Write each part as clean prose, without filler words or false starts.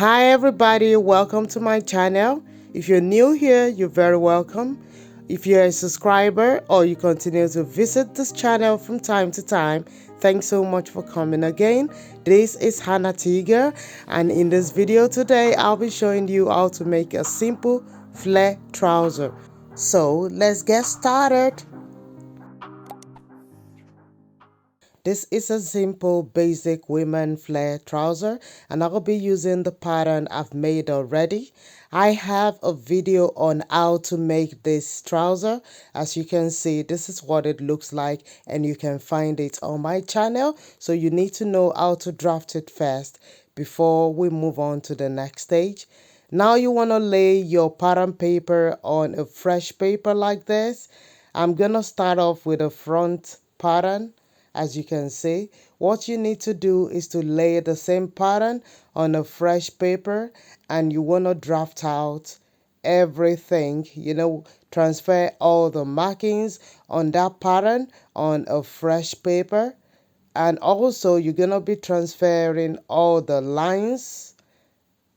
Hi everybody, welcome to my channel. If you're new here, you're very welcome. If you're a subscriber or you continue to visit this channel from time to time, thanks so much for coming again. This is Hannah Tega, and in this video today, I'll be showing you how to make a simple flare trouser. So let's get started. This is a simple basic women flare trouser, and I'll be using the pattern I've made already. I have a video on how to make this trouser. As you can see, this is what it looks like, and you can find it on my channel. So you need to know how to draft it first before we move on to the next stage. Now you want to lay your pattern paper on a fresh paper like this. I'm gonna start off with a front pattern. As you can see, what you need to do is to lay the same pattern on a fresh paper, and you want to draft out everything, transfer all the markings on that pattern on a fresh paper. And also you're going to be transferring all the lines,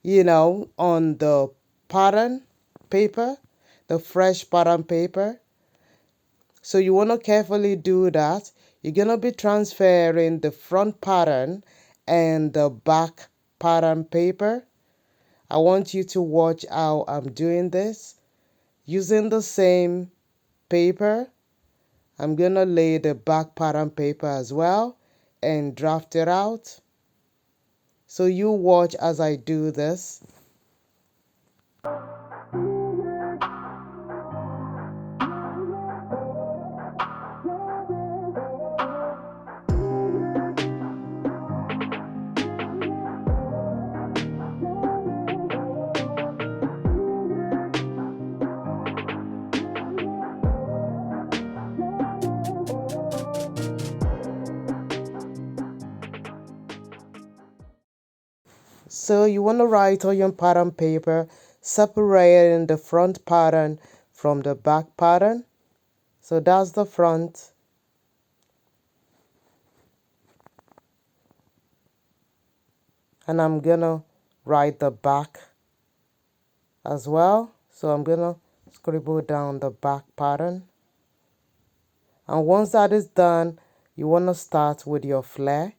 on the pattern paper, the fresh pattern paper. So you want to carefully do that. You're going to be transferring the front pattern and the back pattern paper. I want you to watch how I'm doing this. Using the same paper, I'm going to lay the back pattern paper as well and draft it out. So you watch as I do this. So you want to write on your pattern paper, separating the front pattern from the back pattern. So that's the front. And I'm gonna write the back as well. So I'm gonna scribble down the back pattern. And once that is done, you wanna start with your flare.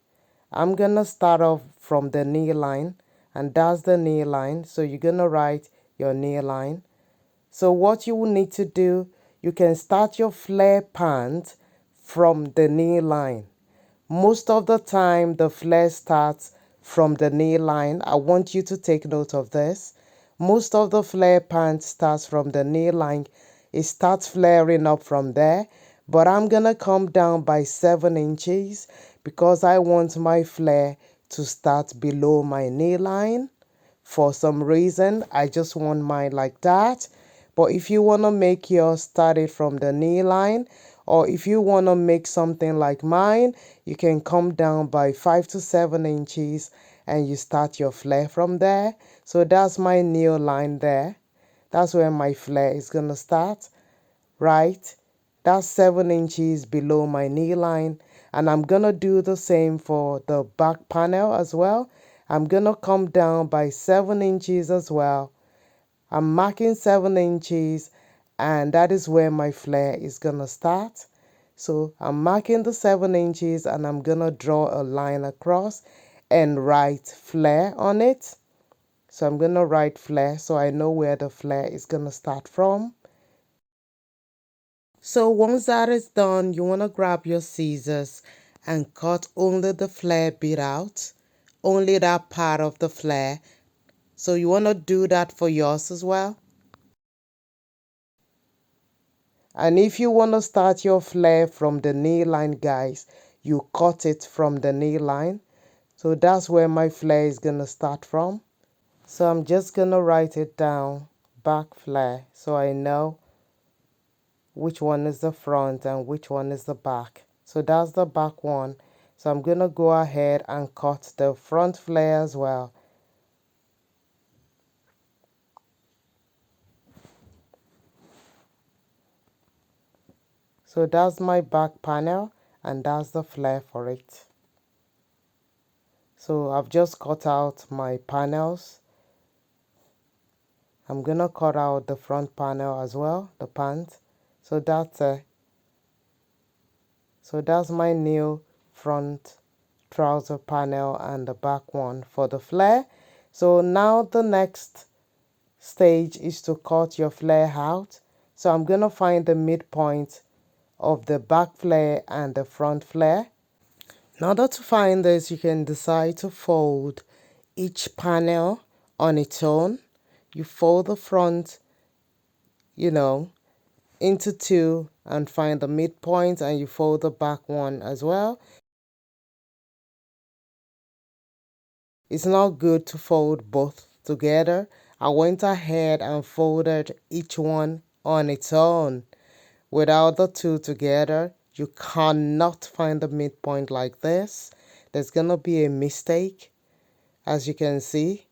I'm gonna start off from the knee line, and that's the knee line. So you're gonna write your knee line. So what you will need to do, you can start your flare pant from the knee line. Most of the time, the flare starts from the knee line. I want you to take note of this. Most of the flare pant starts from the knee line. It starts flaring up from there, but I'm gonna come down by 7 inches because I want my flare to start below my knee line. For some reason, I just want mine like that. But if you want to make yours started from the knee line, or if you want to make something like mine, you can come down by 5 to 7 inches and you start your flare from there. So that's my knee line there. That's where my flare is going to start, right? That's 7 inches below my knee line. And I'm going to do the same for the back panel as well. I'm going to come down by 7 inches as well. I'm marking 7 inches, and that is where my flare is going to start. So I'm marking the 7 inches, and I'm going to draw a line across and write flare on it. So I'm going to write flare so I know where the flare is going to start from. So once that is done, you want to grab your scissors and cut only the flare bit out, only that part of the flare. So you want to do that for yours as well. And if you want to start your flare from the knee line, guys, you cut it from the knee line. So that's where my flare is going to start from. So I'm just going to write it down, back flare, so I know which one is the front and which one is the back. So that's the back one. So I'm going to go ahead and cut the front flare as well. So that's my back panel, and that's the flare for it. So I've just cut out my panels, I'm gonna cut out the front panel as well, the pant. So that's it. So that's my new front trouser panel and the back one for the flare. So now the next stage is to cut your flare out. So I'm gonna find the midpoint of the back flare and the front flare. In order to find this, you can decide to fold each panel on its own. You fold the front, into two and find the midpoint, and you fold the back one as well. It's not good to fold both together. I went ahead and folded each one on its own. Without the two together, you cannot find the midpoint like this. There's gonna be a mistake, as you can see.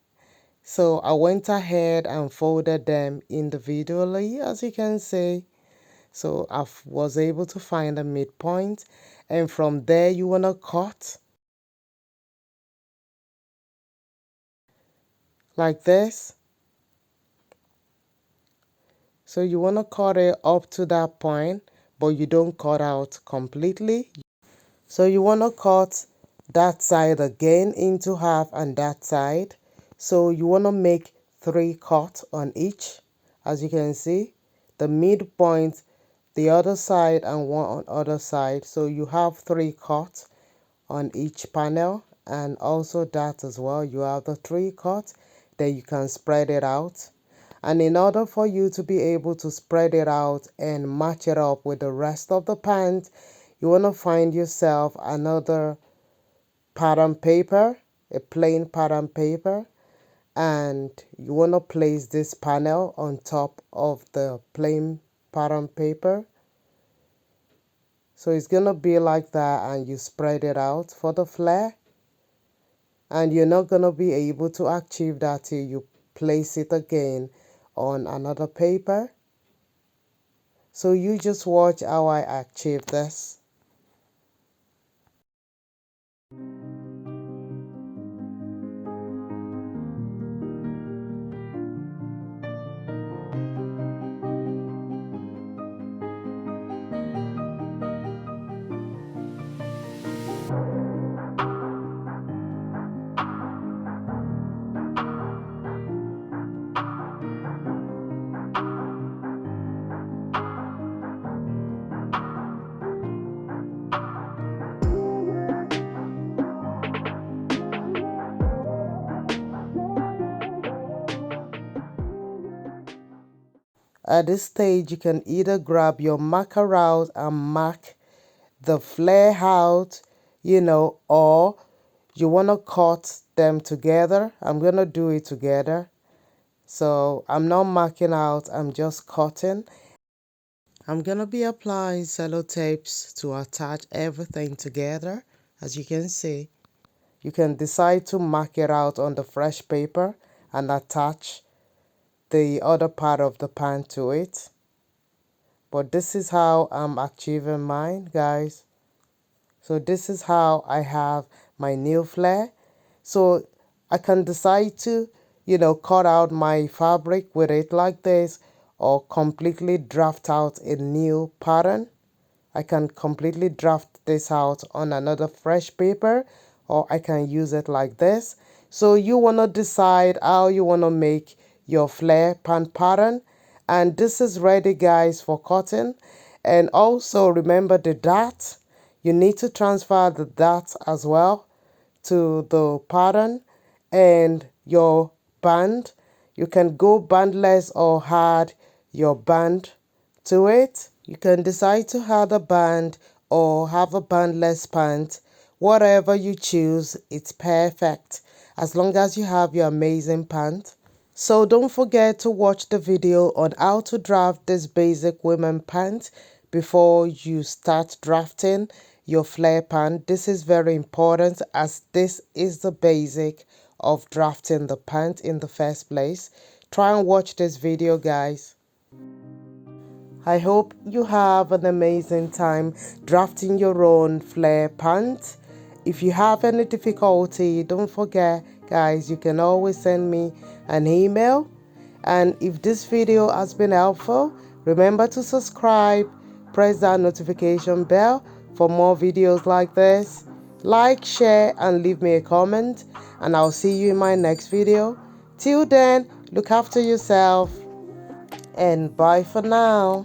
So I went ahead and folded them individually, as you can see. So I was able to find a midpoint, and from there you wanna cut like this. So you want to cut it up to that point, but you don't cut out completely. So you want to cut that side again into half and that side. So you want to make 3 cuts on each. As you can see, the midpoint, the other side, and one on other side. So you have 3 cuts on each panel, and also that as well. You have the 3 cuts, then you can spread it out. And in order for you to be able to spread it out and match it up with the rest of the pant, you want to find yourself another pattern paper, a plain pattern paper, and you want to place this panel on top of the plain pattern paper. So it's going to be like that, and you spread it out for the flare. And you're not going to be able to achieve that till you place it again on another paper. So you just watch how I achieve this. At this stage, you can either grab your marker out and mark the flare out, or you want to cut them together. I'm going to do it together. So I'm not marking out, I'm just cutting. I'm going to be applying sellotapes to attach everything together. As you can see, you can decide to mark it out on the fresh paper and attach the other part of the pant to it. But this is how I'm achieving mine, guys. So this is how I have my new flare. So I can decide to, cut out my fabric with it like this, or completely draft out a new pattern. I can completely draft this out on another fresh paper, or I can use it like this. So you want to decide how you want to make your flare pant pattern. And this is ready, guys, for cutting. And also remember the dart. You need to transfer the dart as well to the pattern. And your band, you can go bandless or add your band to it. You can decide to add a band or have a bandless pant. Whatever you choose, it's perfect as long as you have your amazing pant. So don't forget to watch the video on how to draft this basic women pant before you start drafting your flare pant. This is very important as this is the basic of drafting the pant in the first place. Try and watch this video, guys. I hope you have an amazing time drafting your own flare pant. If you have any difficulty, don't forget, guys, you can always send me an email And if this video has been helpful, remember to subscribe, press that notification bell for more videos like this. Like, share, and leave me a comment, and I'll see you in my next video. Till then, look after yourself, and bye for now.